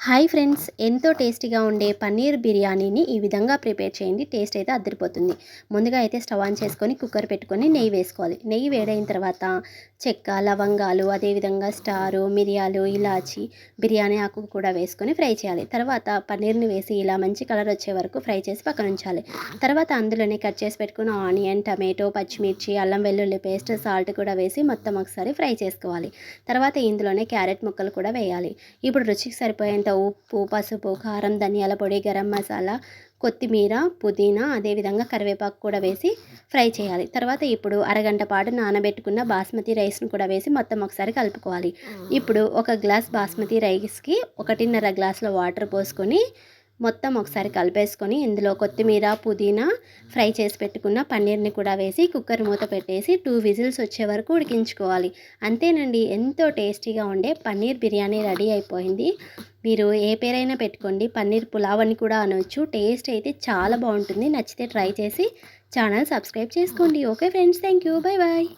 Hi friends, ఎంతో టేస్టీగా ఉండే పన్నీర్ బిర్యానీని ఈ విధంగా ప్రిపేర్ చేయండి. టేస్ట్ అయితే అద్దరిపోతుంది. ముందుగా అయితే స్టవ్ ఆన్ చేసుకొని కుక్కర్ పెట్టుకొని నెయ్యి వేసుకోవాలి. నెయ్యి వేడైన తర్వాత చెక్క, లవంగాలు, అదేవిధంగా స్టారు, మిరియాలు, ఇలాచి, బిర్యానీ ఆకు కూడా వేసుకొని ఫ్రై చేయాలి. తర్వాత పన్నీర్ని వేసి ఇలా మంచి కలర్ వచ్చే వరకు ఫ్రై చేసి పక్కన ఉంచాలి. తర్వాత అందులోనే కట్ చేసి పెట్టుకున్న ఆనియన్, టమాటో, పచ్చిమిర్చి, అల్లం వెల్లుల్లి పేస్ట్, సాల్ట్ కూడా వేసి మొత్తం ఒకసారి ఫ్రై చేసుకోవాలి. తర్వాత ఇందులోనే క్యారెట్ ముక్కలు కూడా వేయాలి. ఇప్పుడు రుచికి సరిపోయేంత ఉప్పు, పసుపు, కారం, ధనియాల పొడి, గరం మసాలా, కొత్తిమీర, పుదీనా, అదేవిధంగా కరివేపాకు కూడా వేసి ఫ్రై చేయాలి. తర్వాత ఇప్పుడు అరగంట పాటు నానబెట్టుకున్న బాస్మతి రైస్ను కూడా వేసి మొత్తం ఒకసారి కలుపుకోవాలి. ఇప్పుడు ఒక గ్లాస్ బాస్మతి రైస్కి 1.5 గ్లాసుల వాటర్ పోసుకొని మొత్తం ఒకసారి కలిపేసుకొని ఇందులో కొత్తిమీర, పుదీనా, ఫ్రై చేసి పెట్టుకున్న పన్నీర్ని కూడా వేసి కుక్కర్ మూత పెట్టేసి 2 విజిల్స్ వచ్చే వరకు ఉడికించుకోవాలి. అంతేనండి, ఎంతో టేస్టీగా ఉండే పన్నీర్ బిర్యానీ రెడీ అయిపోయింది. మీరు ఏ పేరైనా పెట్టుకోండి, పన్నీర్ పులావ్ అని కూడా అనవచ్చు. టేస్ట్ అయితే చాలా బాగుంటుంది. నచ్చితే ట్రై చేసి ఛానల్ సబ్స్క్రైబ్ చేసుకోండి. Okay friends, thank you, bye bye.